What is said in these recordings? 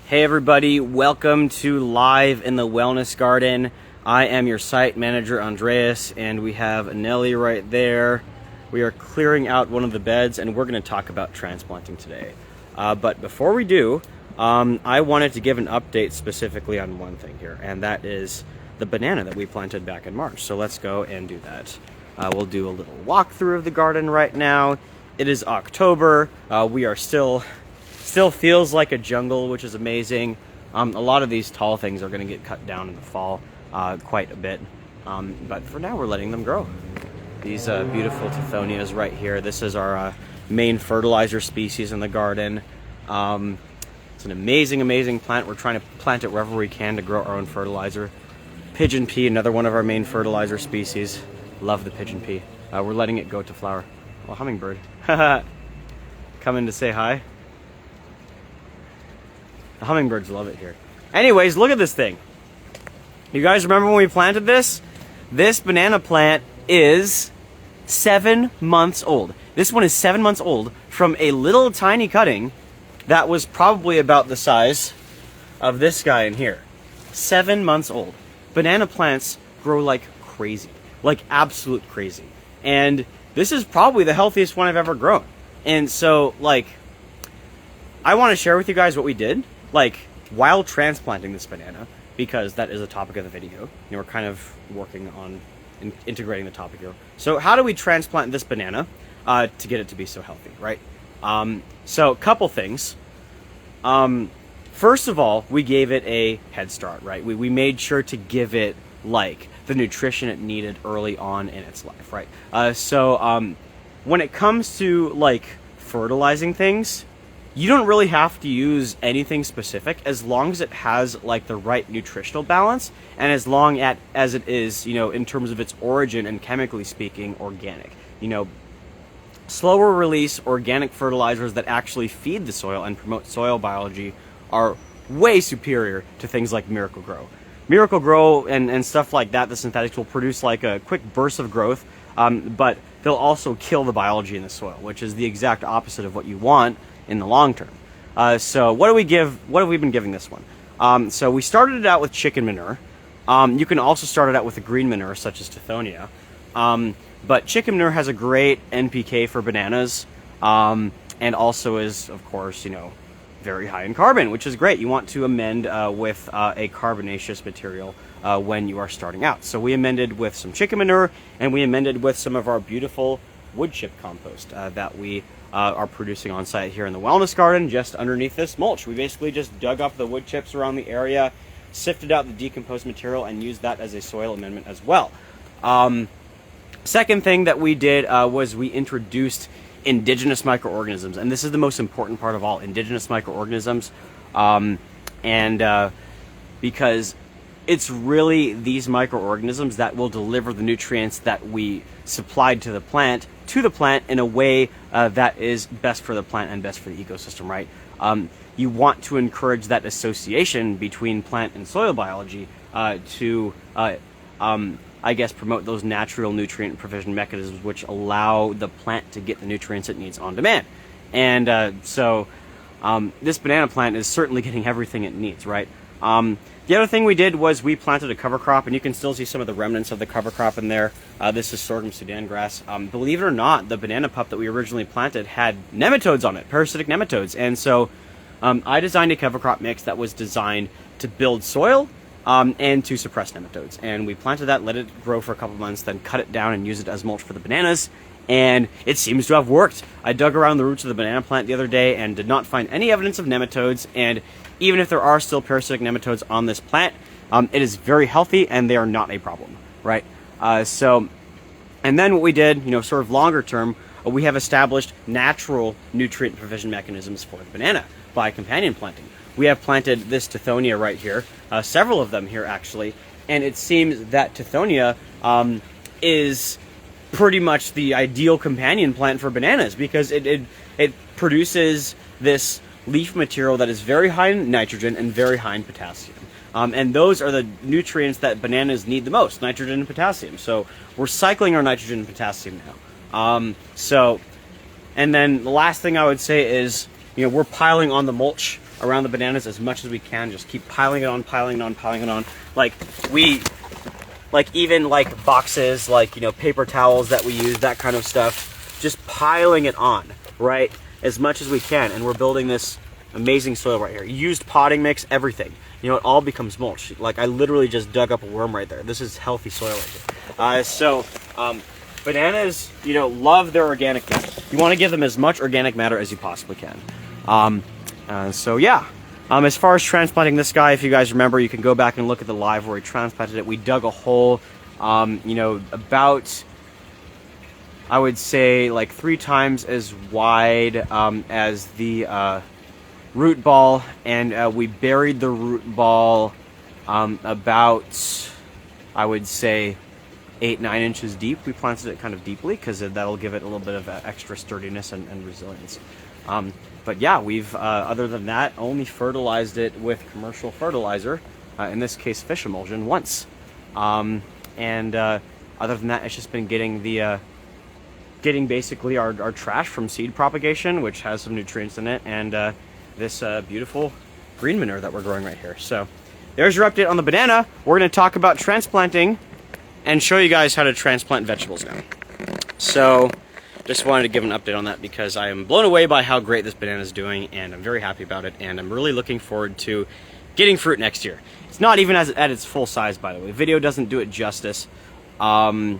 Hey everybody, welcome to Live in the Wellness Garden. I am your site manager, Andreas, and we have Nelly right there. We are clearing out one of the beds and we're going to talk about transplanting today. But before we do, I wanted to give an update specifically on one thing here, and that is the banana that we planted back in March. So let's go and do that. We'll do a little walkthrough of the garden right now. It is October. We are still feels like a jungle, which is amazing. A lot of these tall things are going to get cut down in the fall quite a bit, but for now we're letting them grow. These beautiful Tithonias right here. This is our main fertilizer species in the garden. It's an amazing plant. We're trying to plant it wherever we can to grow our own fertilizer. Pigeon pea, another one of our main fertilizer species. Love the pigeon pea. We're letting it go to flower. Well, hummingbird. Come in to say hi. The hummingbirds love it here. Anyways, look at this thing. You guys remember when we planted this? This banana plant is 7 months old. This one is 7 months old from a little tiny cutting that was probably about the size of this guy in here. 7 months old. Banana plants grow like crazy. Like absolute crazy. And this is probably the healthiest one I've ever grown. And so, like, I want to share with you guys what we did. Like, while transplanting this banana, because that is a topic of the video, we're kind of working on integrating the topic here. So how do we transplant this banana to get it to be so healthy, right? So a couple things. First of all, we gave it a head start, right? We made sure to give it, like, the nutrition it needed early on in its life, right? So when it comes to, like, fertilizing things, you don't really have to use anything specific as long as it has like the right nutritional balance and as long as it is, in terms of its origin and chemically speaking, organic. Slower release organic fertilizers that actually feed the soil and promote soil biology are way superior to things like Miracle-Gro. Miracle-Gro and stuff like that, the synthetics will produce like a quick burst of growth, but they'll also kill the biology in the soil, which is the exact opposite of what you want in the long term. So what have we been giving this one? So we started it out with chicken manure. You can also start it out with a green manure such as Tithonia. But chicken manure has a great NPK for bananas, and also is, of course, very high in carbon, which is great. You want to amend with a carbonaceous material when you are starting out. So we amended with some chicken manure, and we amended with some of our beautiful wood chip compost that we are producing on site here in the Wellness Garden, just underneath this mulch. We basically just dug up the wood chips around the area, sifted out the decomposed material, and used that as a soil amendment as well. Second thing that we did was we introduced indigenous microorganisms, and this is the most important part of all, indigenous microorganisms, because it's really these microorganisms that will deliver the nutrients that we supplied to the plant in a way that is best for the plant and best for the ecosystem, right? You want to encourage that association between plant and soil biology to, I guess, promote those natural nutrient provision mechanisms which allow the plant to get the nutrients it needs on demand. And so this banana plant is certainly getting everything it needs, right? The other thing we did was we planted a cover crop, and you can still see some of the remnants of the cover crop in there. This is sorghum Sudan grass. Believe it or not, the banana pup that we originally planted had nematodes on it, parasitic nematodes. And so I designed a cover crop mix that was designed to build soil and to suppress nematodes. And we planted that, let it grow for a couple months, then cut it down and use it as mulch for the bananas. And it seems to have worked. I dug around the roots of the banana plant the other day and did not find any evidence of nematodes. And even if there are still parasitic nematodes on this plant, it is very healthy and they are not a problem, right? And then what we did, sort of longer term, we have established natural nutrient provision mechanisms for the banana by companion planting. We have planted this Tithonia right here, several of them here actually, and it seems that Tithonia is pretty much the ideal companion plant for bananas because it produces this leaf material that is very high in nitrogen and very high in potassium. And those are the nutrients that bananas need the most, nitrogen and potassium. So we're cycling our nitrogen and potassium now. And then the last thing I would say is, we're piling on the mulch around the bananas as much as we can. Just keep piling it on, piling it on, piling it on. Even like boxes, like, you know, paper towels that we use, that kind of stuff, just piling it on, right, as much as we can. And we're building this amazing soil right here. Used potting mix, everything. You know, it all becomes mulch. Like, I literally just dug up a worm right there. This is healthy soil right here. Bananas, you know, love their organic matter. You want to give them as much organic matter as you possibly can. As far as transplanting this guy, if you guys remember, you can go back and look at the live where we transplanted it. We dug a hole, you know, about, I would say, like 3 times as wide as the root ball, and we buried the root ball about, I would say, 8-9 inches deep. We planted it kind of deeply because that'll give it a little bit of extra sturdiness and resilience. But yeah, we've, other than that, only fertilized it with commercial fertilizer, in this case fish emulsion, once. Other than that, it's just been getting basically our trash from seed propagation, which has some nutrients in it, and this beautiful green manure that we're growing right here. So there's your update on the banana. We're going to talk about transplanting and show you guys how to transplant vegetables now. So just wanted to give an update on that because I am blown away by how great this banana is doing, and I'm very happy about it, and I'm really looking forward to getting fruit next year. It's not even at its full size, by the way. Video doesn't do it justice. But,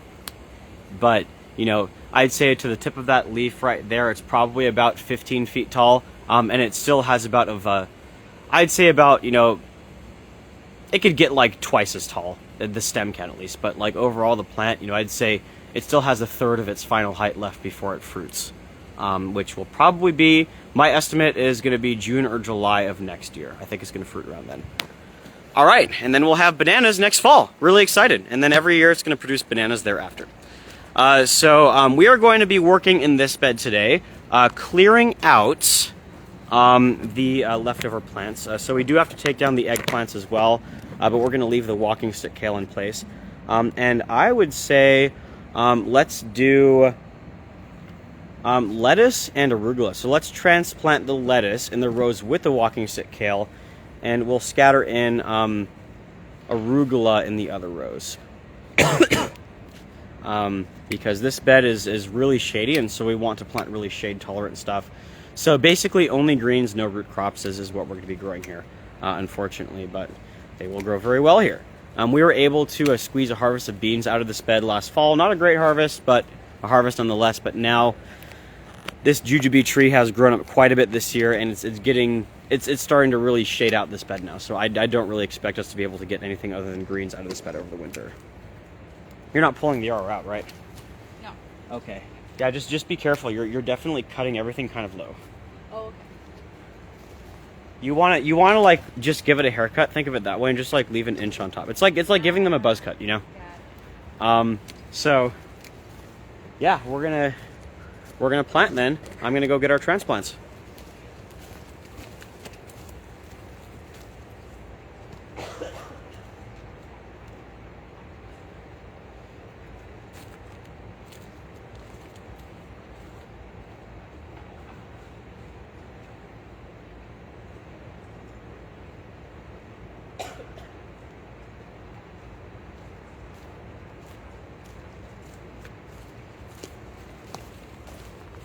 you know, I'd say to the tip of that leaf right there, it's probably about 15 feet tall, and it still has about I'd say about, you know, it could get like twice as tall. The stem can, at least, but like overall the plant, you know, I'd say it still has 1/3 of its final height left before it fruits, which will probably be, my estimate is going to be June or July of next year. I think it's going to fruit around then. All right, and then we'll have bananas next fall. Really excited. And then every year it's going to produce bananas thereafter. We are going to be working in this bed today, clearing out the leftover plants. So we do have to take down the eggplants as well. But we're going to leave the walking stick kale in place. And I would say let's do lettuce and arugula. So let's transplant the lettuce in the rows with the walking stick kale, and we'll scatter in arugula in the other rows. Because this bed is really shady, and so we want to plant really shade-tolerant stuff. So basically only greens, no root crops is what we're going to be growing here, unfortunately, but they will grow very well here. We were able to squeeze a harvest of beans out of this bed last fall. Not a great harvest, but a harvest nonetheless. But now this jujube tree has grown up quite a bit this year, and it's starting to really shade out this bed now. So I don't really expect us to be able to get anything other than greens out of this bed over the winter. You're not pulling the arrow out, right? No. Okay. Yeah, just be careful. You're definitely cutting everything kind of low. Oh, okay. You want to like just give it a haircut. Think of it that way, and just like leave an inch on top. It's like giving them a buzz cut, you know. Yeah. So yeah, we're gonna plant then. I'm gonna go get our transplants.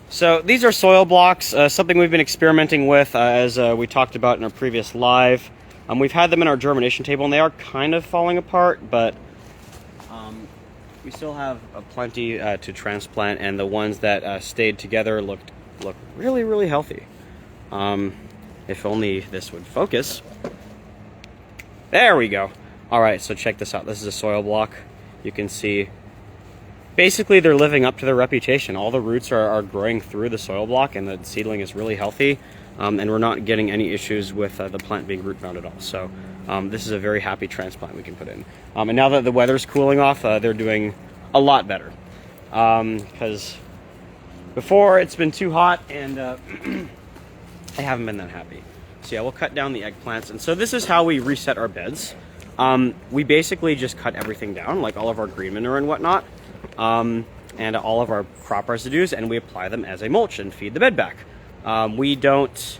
So these are soil blocks, something we've been experimenting with as we talked about in our previous live. We've had them in our germination table, and they are kind of falling apart, but we still have plenty to transplant, and the ones that stayed together look really, really healthy. If only this would focus. There we go. All right, so check this out. This is a soil block. You can see basically they're living up to their reputation. All the roots are growing through the soil block, and the seedling is really healthy, and we're not getting any issues with the plant being root bound at all. So this is a very happy transplant we can put in. And now that the weather's cooling off, they're doing a lot better, because before it's been too hot, and I haven't been that happy. So yeah, we'll cut down the eggplants. And so this is how we reset our beds. We basically just cut everything down, like all of our green manure and whatnot, and all of our crop residues, and we apply them as a mulch and feed the bed back. We don't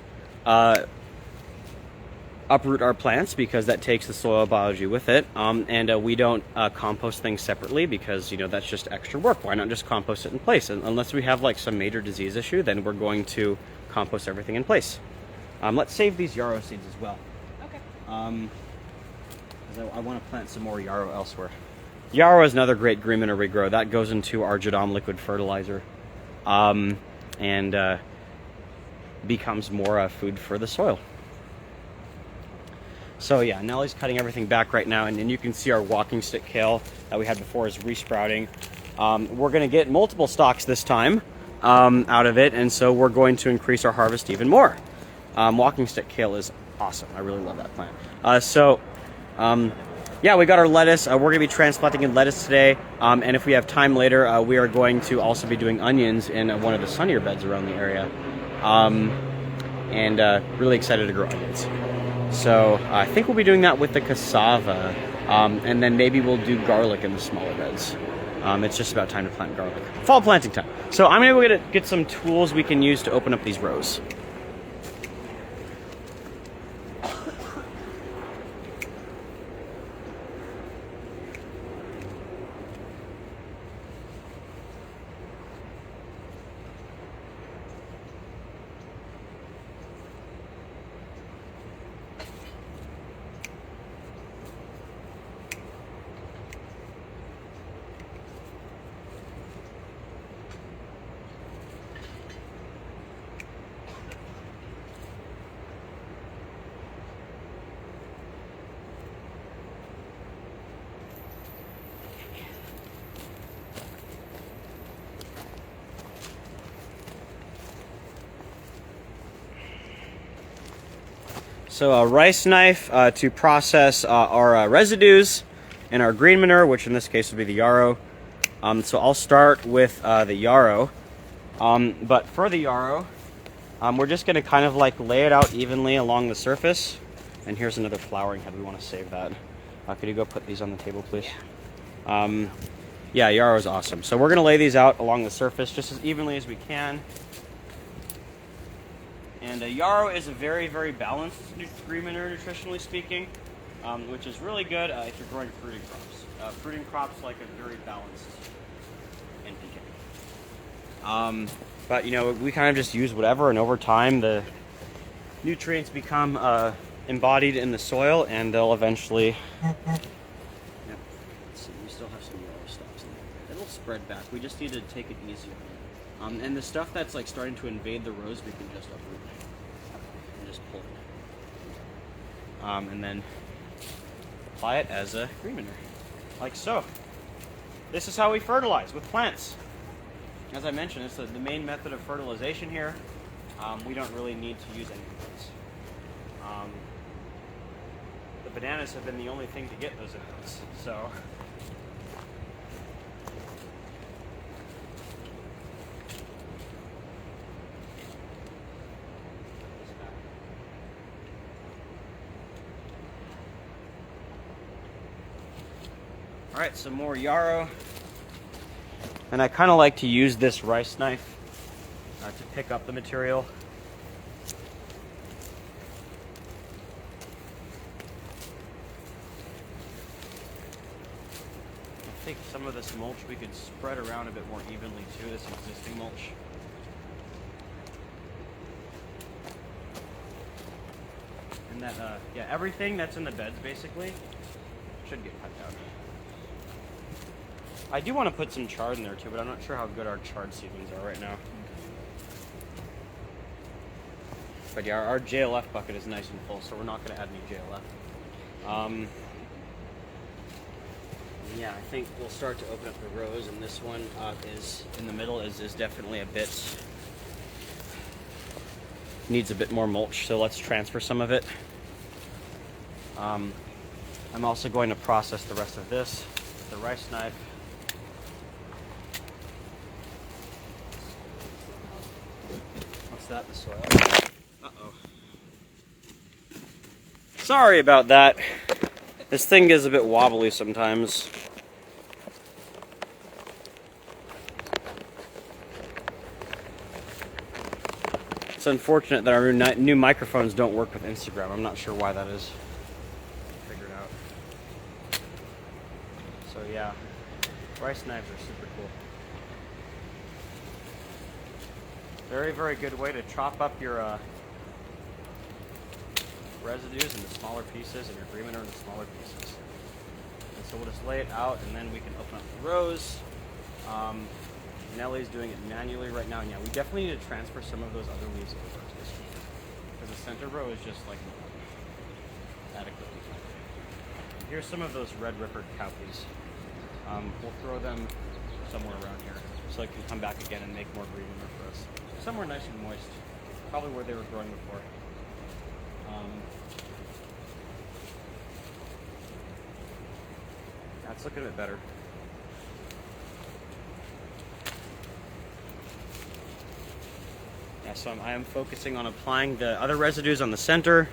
uproot our plants because that takes the soil biology with it. And we don't compost things separately because, you know, that's just extra work. Why not just compost it in place? And unless we have like some major disease issue, then we're going to compost everything in place. Let's save these yarrow seeds as well. Okay. 'Cause I want to plant some more yarrow elsewhere. Yarrow is another great green manure regrow. That goes into our Jadam liquid fertilizer. And becomes more food for the soil. So yeah, Nellie's cutting everything back right now, and you can see our walking stick kale that we had before is resprouting. We're going to get multiple stalks this time out of it, and so we're going to increase our harvest even more. Walking stick kale is awesome. I really love that plant. Yeah, we got our lettuce. We're going to be transplanting in lettuce today, and if we have time later, we are going to also be doing onions in one of the sunnier beds around the area. And really excited to grow onions. So I think we'll be doing that with the cassava, and then maybe we'll do garlic in the smaller beds. It's just about time to plant garlic. Fall planting time. So I'm gonna go get some tools we can use to open up these rows. So a rice knife to process our residues and our green manure, which in this case would be the yarrow. So I'll start with the yarrow. But for the yarrow, we're just going to kind of like lay it out evenly along the surface. And here's another flowering head. We want to save that. Could you go put these on the table, please? Yeah, yarrow is awesome. So we're going to lay these out along the surface just as evenly as we can. And yarrow is a very, very balanced green manure, nutritionally speaking, which is really good if you're growing fruiting crops. Fruiting crops like a very balanced NPK. But, you know, we kind of just use whatever, and over time the nutrients become embodied in the soil, and they'll eventually... Yeah. Let's see, we still have some yarrow stalks in there. It'll spread back. We just need to take it easier. And the stuff that's like starting to invade the rows, we can just uproot and just pull it. And then apply it as a green manure, like so. This is how we fertilize with plants. As I mentioned, it's the main method of fertilization here. We don't really need to use any inputs. The bananas have been the only thing to get those inputs, so. All right, some more yarrow. And I kind of like to use this rice knife to pick up the material. I think some of this mulch we could spread around a bit more evenly too, this existing mulch. And that, yeah, everything that's in the beds basically should get cut down. I do want to put some chard in there too, but I'm not sure how good our chard seedlings are right now. But yeah, our JLF bucket is nice and full, so we're not going to add any JLF. Yeah, I think we'll start to open up the rows, and this one is in the middle is definitely a bit, needs a bit more mulch, so let's transfer some of it. I'm also going to process the rest of this with the rice knife. What's that, the soil? Uh-oh. Sorry about that. This thing gets a bit wobbly sometimes. It's unfortunate that our new microphones don't work with Instagram. I'm not sure why that is. Figured out. So yeah, rice knives are super cool. Very, very good way to chop up your residues into smaller pieces and your green matter into smaller pieces. And so we'll just lay it out and then we can open up the rows. Nellie's doing it manually right now. And yeah, we definitely need to transfer some of those other leaves over to this one. Because the center row is just like adequately planted. Here's some of those red ripper cowpeas. We'll throw them somewhere around here so they can come back again and make more green matter for us. Somewhere nice and moist. Probably where they were growing before. That's looking a bit better. Yeah, so I am focusing on applying the other residues on the center.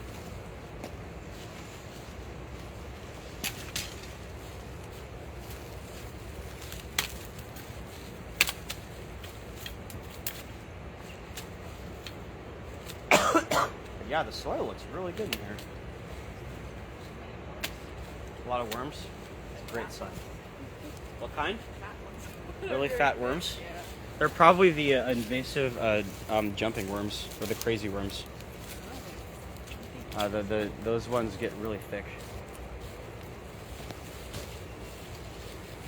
Yeah, the soil looks really good in here. A lot of worms. It's a great sign. What kind? Really fat worms? Yeah. They're probably the invasive jumping worms, or the crazy worms. Those ones get really thick.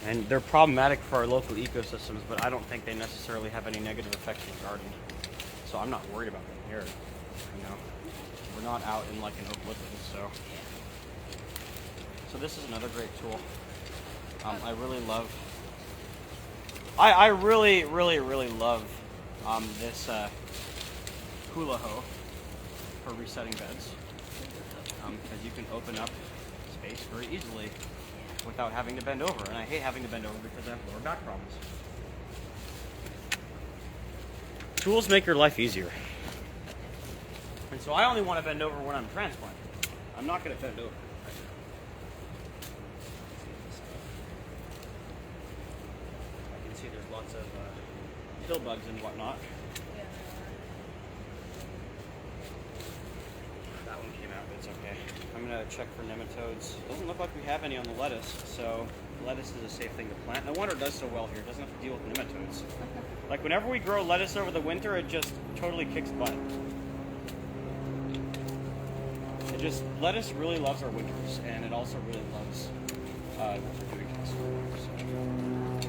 And they're problematic for our local ecosystems, but I don't think they necessarily have any negative effects in the garden. So I'm not worried about them here. You know, we're not out in like an oak woodland, so. So this is another great tool. I really love. I really love this hula hoe for resetting beds, because you can open up space very easily without having to bend over. And I hate having to bend over because I have lower back problems. Tools make your life easier. And so I only want to bend over when I'm transplanting. I'm not going to bend over. I can see there's lots of pill bugs and whatnot. That one came out, but it's okay. I'm going to check for nematodes. Doesn't look like we have any on the lettuce, so lettuce is a safe thing to plant. No wonder it does so well here. It doesn't have to deal with nematodes. Like whenever we grow lettuce over the winter, it just totally kicks butt. Lettuce really loves our winters, and it also really loves what we're doing to this winter.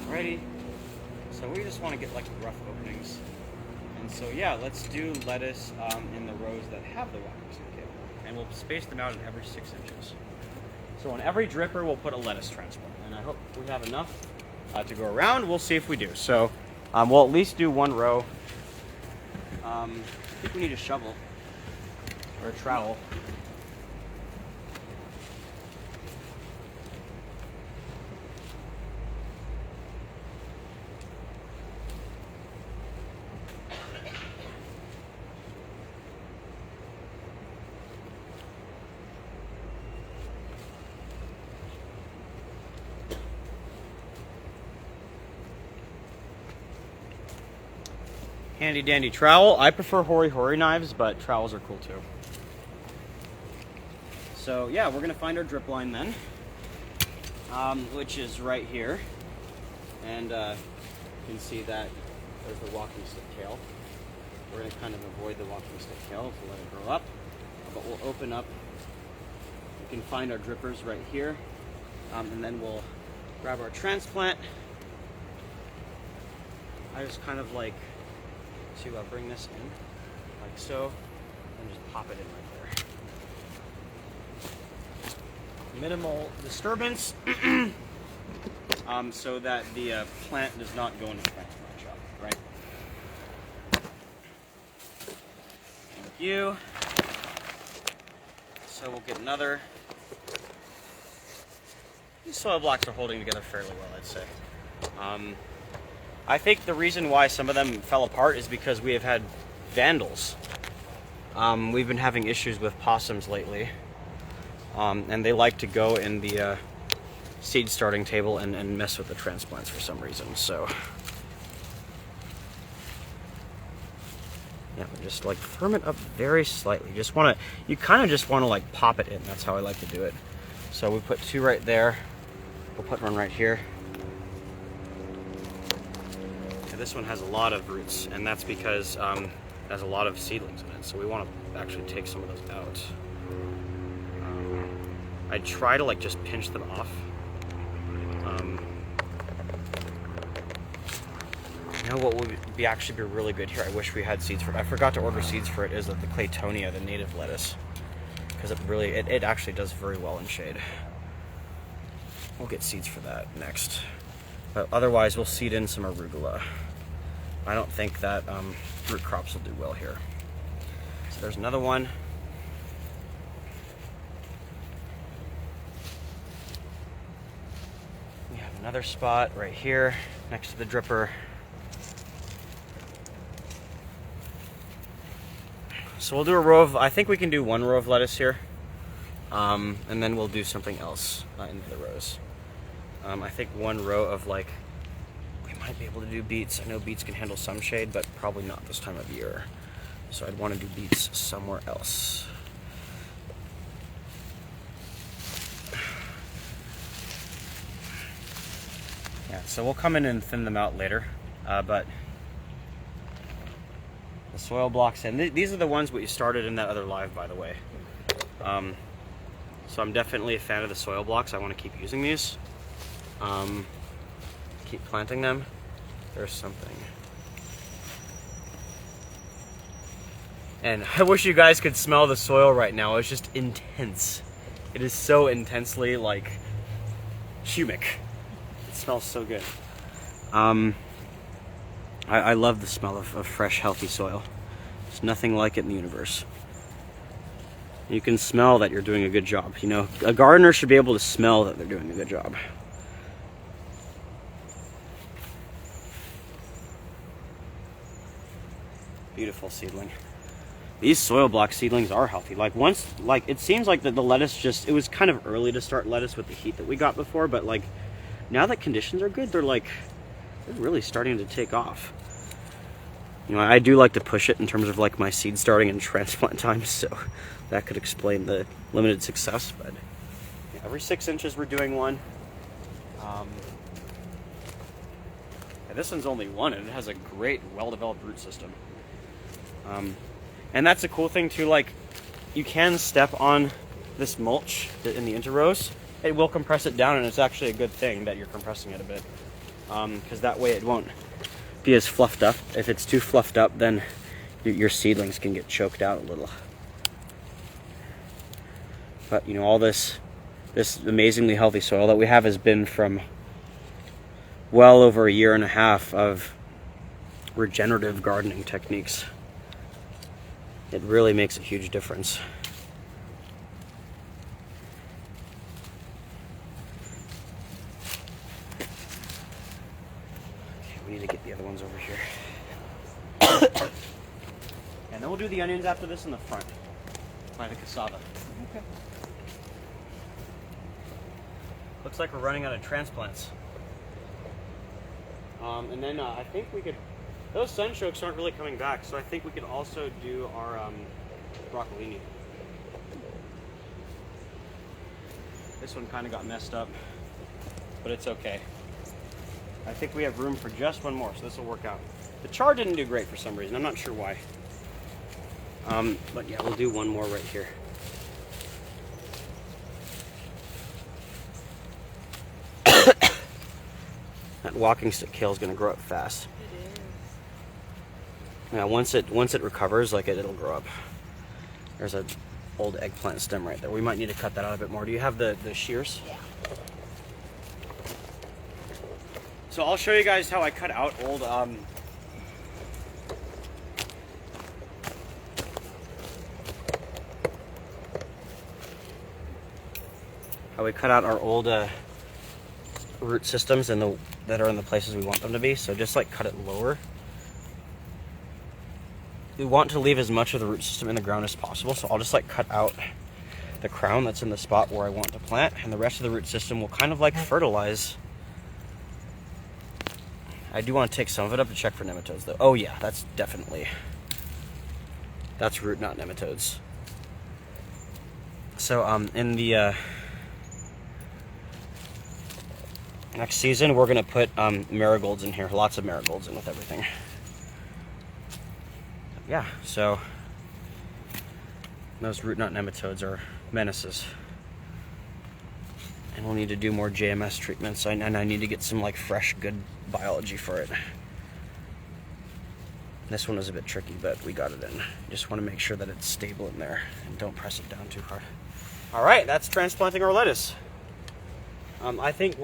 Alrighty, so we just want to get like rough openings. And so yeah, let's do lettuce in the rows that have the walking stick cable. And we'll space them out at every 6 inches. So on every dripper, we'll put a lettuce transplant. And I hope we have enough to go around. We'll see if we do. So we'll at least do one row. I think we need a shovel or a trowel. Handy dandy trowel. I prefer hori knives, but trowels are cool too. So yeah, we're gonna find our drip line then, which is right here. And you can see that there's the walking stick tail. We're gonna kind of avoid the walking stick tail to let it grow up. But we'll open up, we can find our drippers right here. And then we'll grab our transplant. I just kind of like to bring this in like so and just pop it in right there. Minimal disturbance so that the plant does not go into the transplant shop, right? Thank you. So we'll get another. These soil blocks are holding together fairly well, I'd say. I think the reason why some of them fell apart is because we have had vandals. We've been having issues with possums lately. And they like to go in the seed starting table and mess with the transplants for some reason. So Yeah, just like firm it up very slightly. You kind of just want to like pop it in. That's how I like to do it. So we put 2 right there. We'll put 1 right here. Okay, this one has a lot of roots, and that's because it has a lot of seedlings in it. So we want to actually take some of those out. I try to like just pinch them off. You know what would actually be really good here? I wish we had seeds for it. I forgot to order seeds for it. Is the Claytonia, the native lettuce, because it actually does very well in shade. We'll get seeds for that next. But otherwise, we'll seed in some arugula. I don't think that root crops will do well here. So there's another one. We have another spot right here next to the dripper. So we'll do a row of, I think we can do 1 row of lettuce here. And then we'll do something else in the rows. I think 1 row of we might be able to do beets. I know beets can handle some shade, but probably not this time of year. So I'd want to do beets somewhere else. Yeah, so we'll come in and thin them out later, but the soil blocks, and these are the ones we started in that other live, by the way. So I'm definitely a fan of the soil blocks. I want to keep using these. Keep planting them. There's something. And I wish you guys could smell the soil right now. It's just intense. It is so intensely humic. It smells so good. I love the smell of fresh, healthy soil. There's nothing like it in the universe. You can smell that you're doing a good job. You know, a gardener should be able to smell that they're doing a good job. Beautiful seedling. These soil block seedlings are healthy. It seems like the lettuce it was kind of early to start lettuce with the heat that we got before, but now that conditions are good, they're really starting to take off. You know, I do like to push it in terms of my seed starting and transplant times, so that could explain the limited success. But yeah, every 6 inches we're doing one. Yeah, this one's only 1, and it has a great, well-developed root system. And that's a cool thing too. You can step on this mulch in the interrows. It will compress it down, and it's actually a good thing that you're compressing it a bit, because that way it won't be as fluffed up. If it's too fluffed up, then your seedlings can get choked out a little. But you know, all this amazingly healthy soil that we have has been from well over 1.5 years of regenerative gardening techniques. It really makes a huge difference. Okay, we need to get the other ones over here. And then we'll do the onions after this in the front. Plant a cassava. Okay. Looks like we're running out of transplants. And then I think we could, those sunchokes aren't really coming back, so I think we could also do our broccolini. This one kind of got messed up, but it's okay. I think we have room for just 1 more, so this will work out. The char didn't do great for some reason. I'm not sure why. But yeah, we'll do 1 more right here. That walking stick kale is going to grow up fast. It is. Yeah, once it recovers, it'll grow up. There's an old eggplant stem right there. We might need to cut that out a bit more. Do you have the shears? Yeah. So I'll show you guys how I cut out old how we cut out our old root systems that are in the places we want them to be. So just cut it lower. We want to leave as much of the root system in the ground as possible, so I'll just cut out the crown that's in the spot where I want to plant, and the rest of the root system will kind of fertilize. I do want to take some of it up to check for nematodes though. Oh yeah, that's definitely That's root knot nematodes. So in the next season, we're gonna put marigolds in here. Lots of marigolds in with everything. Yeah, so those root knot nematodes are menaces. And we'll need to do more JMS treatments, and I need to get some like fresh, good biology for it. This one was a bit tricky, but we got it in. Just want to make sure that it's stable in there and don't press it down too hard. All right, that's transplanting our lettuce. I think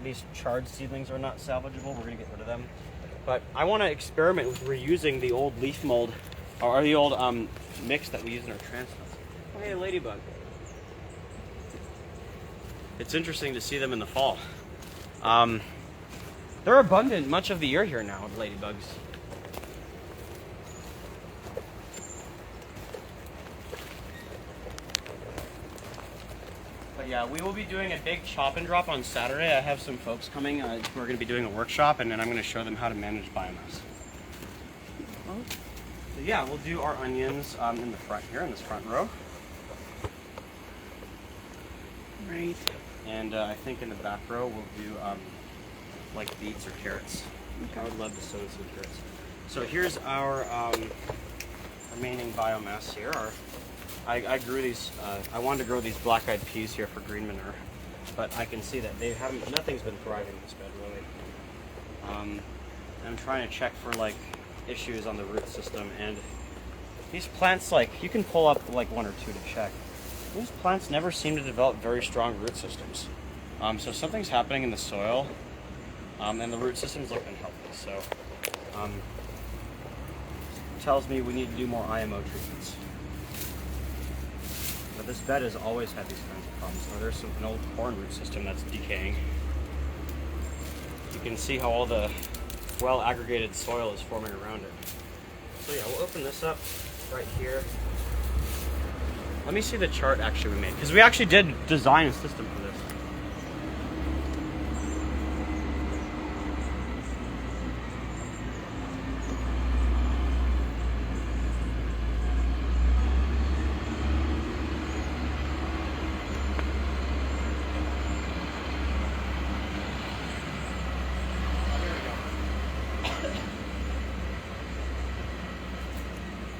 these charred seedlings are not salvageable. We're gonna get rid of them. But I want to experiment with reusing the old leaf mold, or the old mix that we use in our transplants. Oh, hey, ladybug. It's interesting to see them in the fall. They're abundant much of the year here now with ladybugs. But yeah, we will be doing a big chop and drop on Saturday. I have some folks coming who are going to be doing a workshop, and then I'm going to show them how to manage biomass. So yeah, we'll do our onions in the front here, in this front row. Right. And I think in the back row we'll do like beets or carrots. Okay. I would love to sow some carrots. So here's our remaining biomass here. I grew these. I wanted to grow these black-eyed peas here for green manure, but I can see that nothing's been thriving in this bed really. I'm trying to check for like issues on the root system, and these plants, like, you can pull up like one or two to check. These plants never seem to develop very strong root systems. So something's happening in the soil, and the root systems look unhealthy. So tells me we need to do more IMO treatments. But this bed has always had these kinds of problems. So there's an old corn root system that's decaying. You can see how all the well-aggregated soil is forming around it. So yeah, we'll open this up right here. Let me see the chart actually we made, because we actually did design a system for this.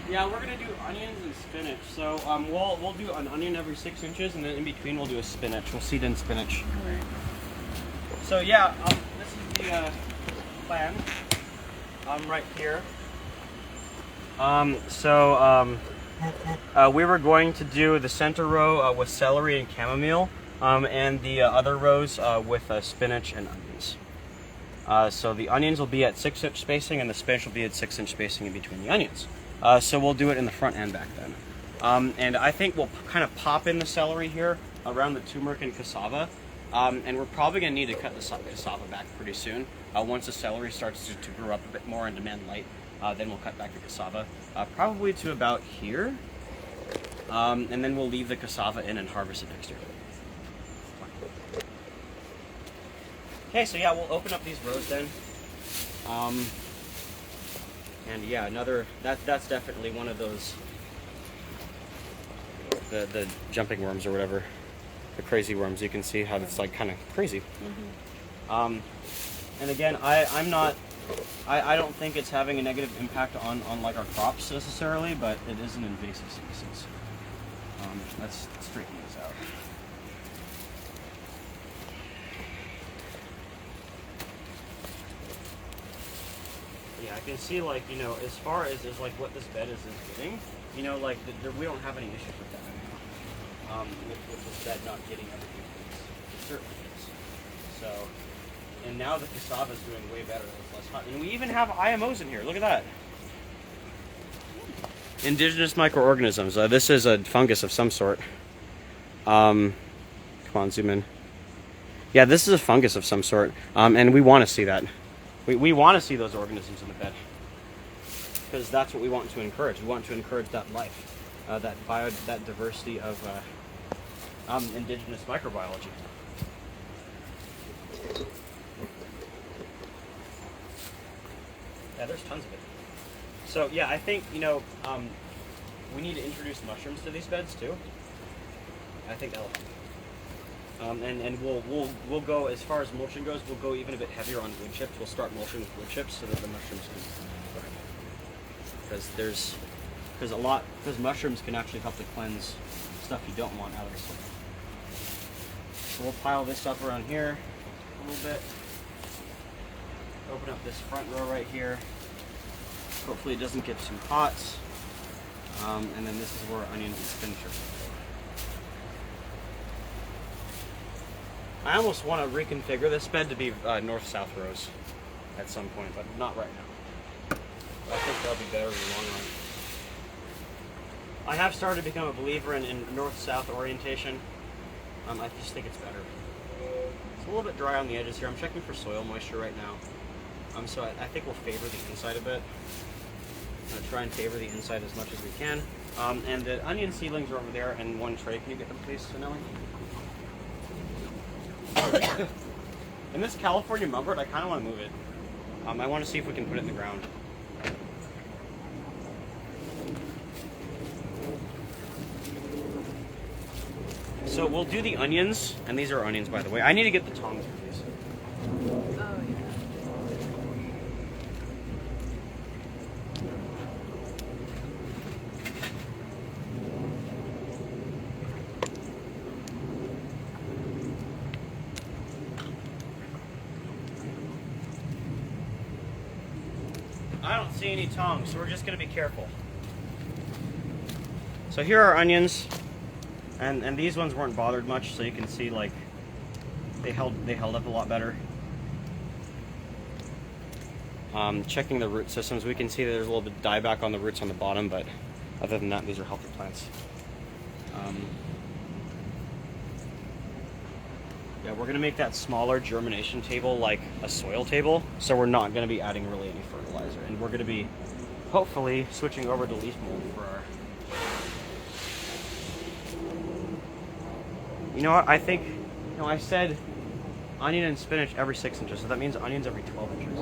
Yeah, we're gonna do onions and spinach. So we'll do an onion every 6 inches, and then in between we'll do a spinach. We'll seed in spinach. All right. So yeah, this is the plan. Right here. We were going to do the center row with celery and chamomile, and the other rows with spinach and onions. So the onions will be at 6-inch spacing, and the spinach will be at 6-inch spacing in between the onions. So we'll do it in the front and back then. And I think we'll kind of pop in the celery here around the turmeric and cassava. And we're probably going to need to cut the cassava back pretty soon. Once the celery starts to grow up a bit more and demand light, then we'll cut back the cassava, probably to about here. And then we'll leave the cassava in and harvest it next year. Okay, so yeah, we'll open up these rows then. And yeah, that's definitely one of those, the jumping worms or whatever, the crazy worms. You can see how it's like kind of crazy. Mm-hmm. And again, I don't think it's having a negative impact on like our crops necessarily, but it is an invasive species. Let's straighten this out. Yeah, I can see, like, you know, as far as like what this bed is getting, you know, like we don't have any issues with that right now. With this bed not getting everything it certainly is. So, and now the cassava is doing way better. It's less hot, and we even have IMOs in here. Look at that. Indigenous microorganisms. This is a fungus of some sort. Come on, zoom in. Yeah, this is a fungus of some sort, and we want to see that. We want to see those organisms in the bed, because that's what we want to encourage. We want to encourage that life, that diversity of indigenous microbiology. Yeah, there's tons of it. So yeah, I think, you know, we need to introduce mushrooms to these beds too. I think that'll help. And we'll go as far as mulching goes. We'll go even a bit heavier on wood chips. We'll start mulching with wood chips so that the mushrooms can thrive. Because mushrooms can actually help to cleanse stuff you don't want out of the soil. So we'll pile this up around here a little bit. Open up this front row right here. Hopefully it doesn't get too hot. And then this is where onions and spinach are. I almost want to reconfigure this bed to be north-south rows at some point, but not right now. I think that'll be better in the long run. I have started to become a believer in north-south orientation. I just think it's better. It's a little bit dry on the edges here. I'm checking for soil moisture right now. So I think we'll favor the inside a bit. I'm going to try and favor the inside as much as we can. And the onion seedlings are over there in one tray. Can you get them, please, Nelly? And this California mugwort, I kind of want to move it. I want to see if we can put it in the ground. So we'll do the onions, and these are onions, by the way. I need to get the tongs for these. Oh, yeah. I don't see any tongs, so we're just going to be careful. So here are onions, and these ones weren't bothered much, so you can see like they held up a lot better. Checking the root systems, we can see that there's a little bit of dieback on the roots on the bottom, but other than that, these are healthy plants. Yeah, we're going to make that smaller germination table like a soil table, so we're not going to be adding really any fertilizer, and we're going to be hopefully switching over to leaf mold for our... You know what, I think, I said onion and spinach every 6 inches, so that means onions every 12 inches.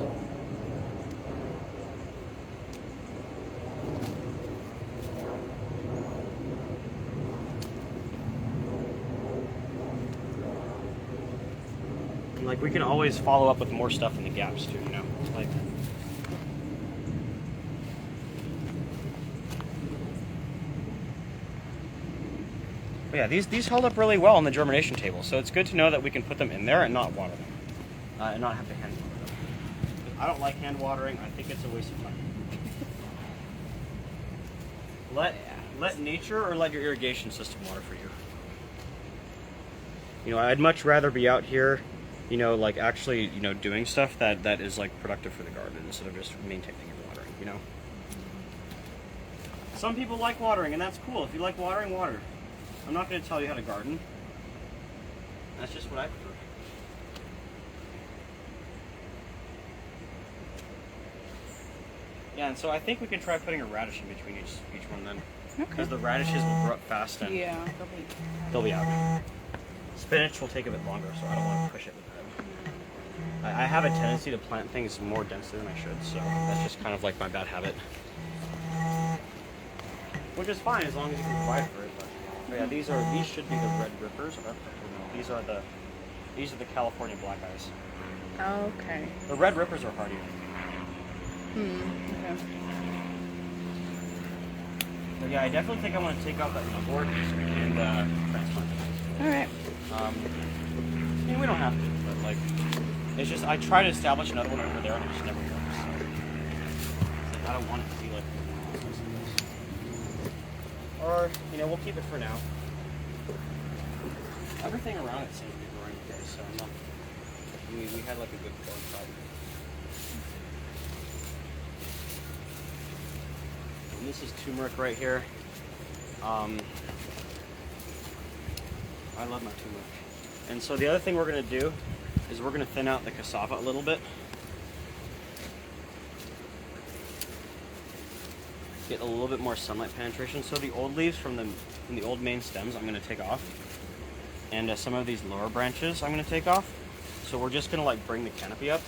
And like, we can always follow up with more stuff in the gaps too, like... But yeah, these held up really well on the germination table, so it's good to know that we can put them in there and not water them, and not have to hand water them. I don't like hand watering. I think it's a waste of time. Let nature or let your irrigation system water for you. I'd much rather be out here, like actually, doing stuff that is like productive for the garden instead of just maintaining and watering. Some people like watering, and that's cool. If you like watering, water. I'm not going to tell you how to garden. That's just what I prefer. Yeah, and so I think we can try putting a radish in between each one then. Okay. Because the radishes will grow up fast and Yeah, they'll be out. Spinach will take a bit longer, so I don't want to push it with them. I have a tendency to plant things more densely than I should, so that's just kind of like my bad habit. Which is fine as long as you can provide for it. But yeah, these should be the red rippers. These are the California black eyes. Oh, okay. The red rippers are hardier. Okay. But yeah, I definitely think I want to take out that mugwort and transplant it. All right. We don't have to, but like, it's just I try to establish another one over there and it just never works. It's like, I don't want it to be like. Or, we'll keep it for now. Everything around it seems to be growing okay, so I'm not... We had like a good growing crop. And this is turmeric right here. I love my turmeric. And so the other thing we're going to do is we're going to thin out the cassava a little bit. Get a little bit more sunlight penetration. So the old leaves from the old main stems I'm going to take off, and some of these lower branches I'm going to take off. So we're just going to like bring the canopy up.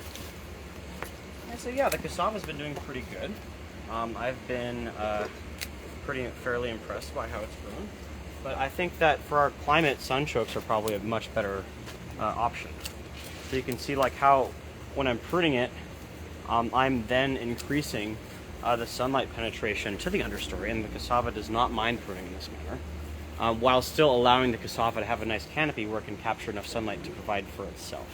And so yeah, the cassava's been doing pretty good. I've been fairly impressed by how it's grown. But I think that for our climate, sunchokes are probably a much better option. So you can see like how when I'm pruning it, I'm then increasing the sunlight penetration to the understory, and the cassava does not mind pruning in this manner, while still allowing the cassava to have a nice canopy where it can capture enough sunlight to provide for itself.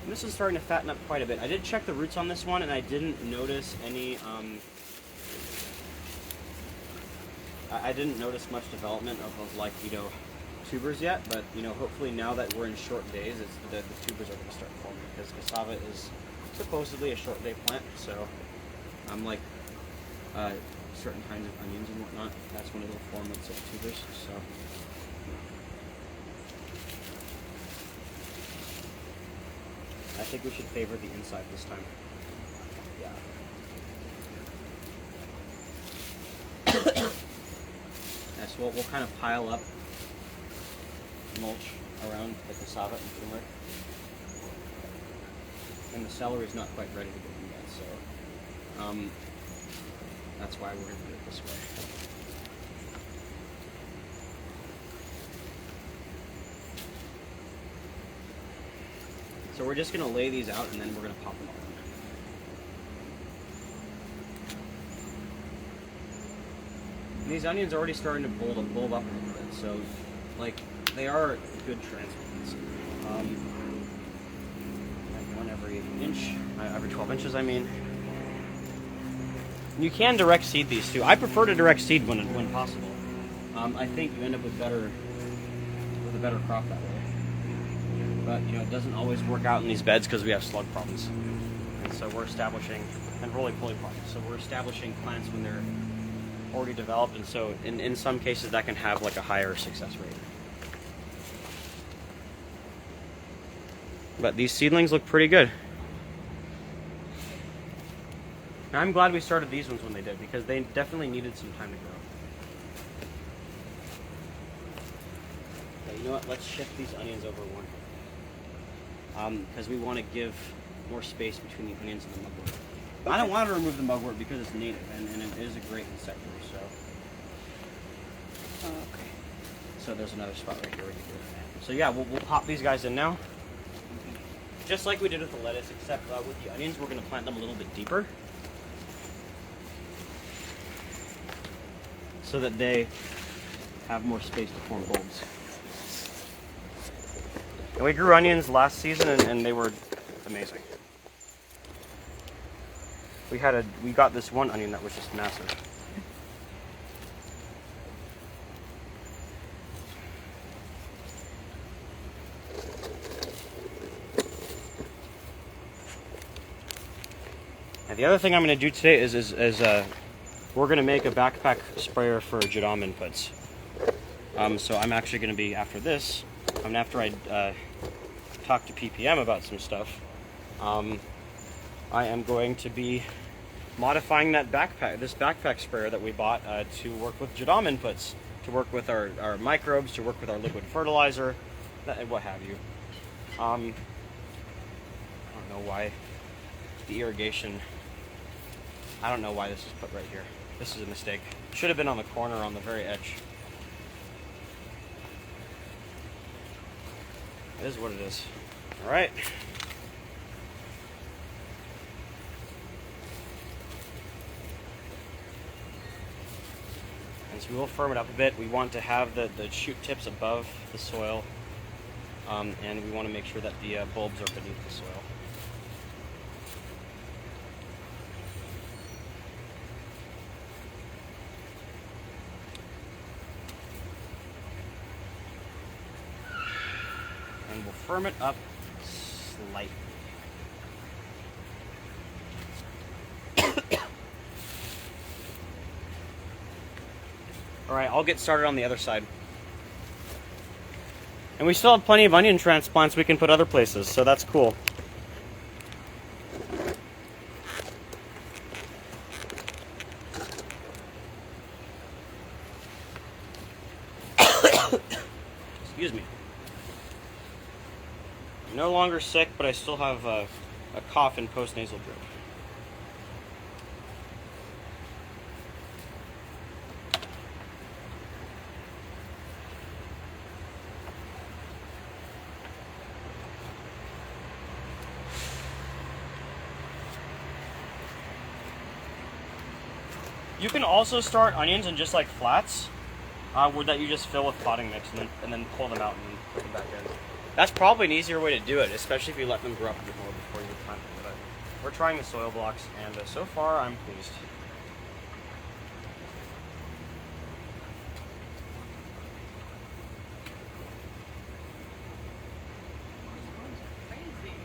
This is starting to fatten up quite a bit. I did check the roots on this one, and I didn't notice any. I didn't notice much development of like, you know, tubers yet, but, you know, hopefully now that we're in short days, the tubers are going to start forming, because cassava is supposedly a short day plant. So like certain kinds of onions and whatnot, that's when it'll form its tubers. So I think we should favor the inside this time. Yeah. So we'll kind of pile up mulch around the cassava and turmeric. And the celery is not quite ready to go in yet, so that's why we're going to do it this way. So we're just going to lay these out, and then we're going to pop them all in. And these onions are already starting to bulb up a little bit, so like they are good transplants. Like one every inch, every 12 inches, I mean. You can direct seed these too. I prefer to direct seed when possible. I think you end up with a better crop that way. But you know, it doesn't always work out in these beds because we have slug problems. And so we're establishing, and roly-poly problems. So we're establishing plants when they're already developed, and so in some cases that can have like a higher success rate. But these seedlings look pretty good. Now, I'm glad we started these ones when they did, because they definitely needed some time to grow. But you know what, let's shift these onions over one. Because we want to give more space between the onions and the mugwort. I don't want to remove the mugwort because it's native, and it is a great insectary, so. Oh, okay. So there's another spot right here we can do it. So yeah, we'll pop these guys in now. Just like we did with the lettuce, except with the onions, we're going to plant them a little bit deeper, so that they have more space to form bulbs. And we grew onions last season, and they were amazing. We got this one onion that was just massive. And the other thing I'm going to do today is we're going to make a backpack sprayer for Jadam inputs. So I'm actually going to be, after this, after I talk to PPM about some stuff, I am going to be modifying this backpack sprayer that we bought to work with Jadam inputs, to work with our microbes, to work with our liquid fertilizer, and what have you. I don't know why the irrigation, I don't know why this is put right here. This is a mistake. It should have been on the corner on the very edge. It is what it is. All right. And so we will firm it up a bit. We want to have the shoot tips above the soil, and we want to make sure that the bulbs are beneath the soil. And we'll firm it up slightly. All right, I'll get started on the other side. And we still have plenty of onion transplants we can put other places, so that's cool. Excuse me. I'm no longer sick, but I still have a cough and post-nasal drip. You can also start onions in just like flats, where that you just fill with potting mix and then pull them out and put them back in. That's probably an easier way to do it, especially if you let them grow up a bit more before you plant them. But we're trying the soil blocks, and so far I'm pleased. Crazy.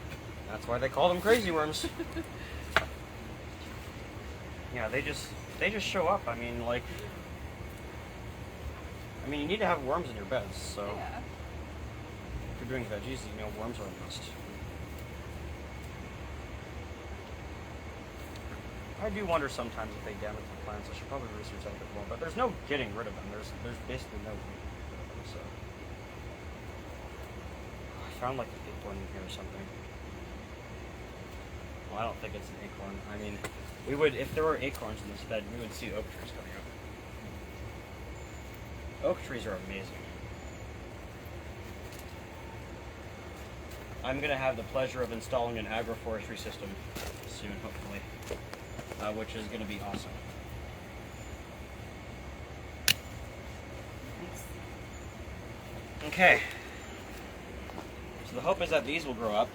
That's why they call them crazy worms. Yeah, they just show up. I mean, like, you need to have worms in your beds. So Yeah. if you're doing veggies, worms are a must. I do wonder sometimes if they damage the plants. I should probably research that a bit more. But there's no getting rid of them. There's basically no getting rid of them. So I found like an acorn in here or something. Well, I don't think it's an acorn. I mean, we would, if there were acorns in this bed, we would see oak trees coming up. Oak trees are amazing. I'm going to have the pleasure of installing an agroforestry system soon, hopefully, which is going to be awesome. Okay. So the hope is that these will grow up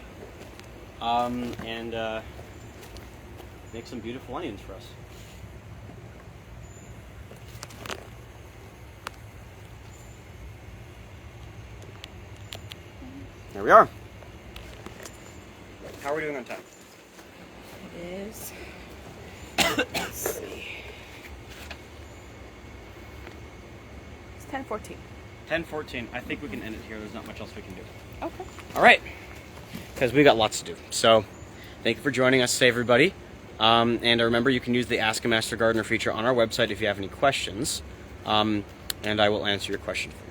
and make some beautiful onions for us. There we are. How are we doing on time? It is. Let's see. It's 10:14. 10:14. I think we can end it here. There's not much else we can do. Okay. All right. Because we got lots to do. So, thank you for joining us today, everybody. And remember, you can use the Ask a Master Gardener feature on our website if you have any questions. And I will answer your question for you.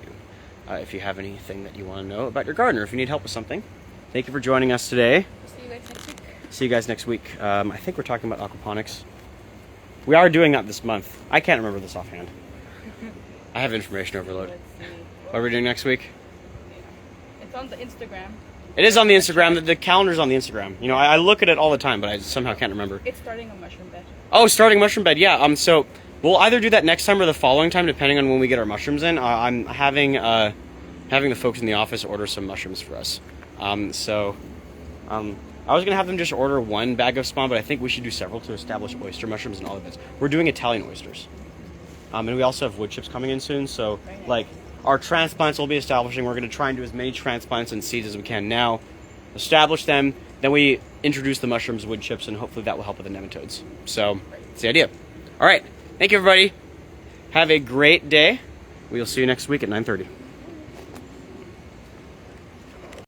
If you have anything that you want to know about your garden or if you need help with something. Thank you for joining us today. See you guys next week. See you guys next week. I think we're talking about aquaponics. We are doing that this month. I can't remember this offhand. I have information overload. Let's see. What are we doing next week? It's on the Instagram. It is on the Instagram. The calendar's on the Instagram. I look at it all the time, but I somehow can't remember. It's starting a mushroom bed. Oh, starting mushroom bed. Yeah. So we'll either do that next time or the following time, depending on when we get our mushrooms in. I'm having the folks in the office order some mushrooms for us. I was gonna have them just order one bag of spawn, but I think we should do several to establish oyster mushrooms and all of it. We're doing Italian oysters, and we also have wood chips coming in soon. So like our transplants will be establishing. We're gonna try and do as many transplants and seeds as we can now, establish them. Then we introduce the mushrooms, wood chips, and hopefully that will help with the nematodes. So that's the idea. All right, thank you everybody. Have a great day. We'll see you next week at 9:30.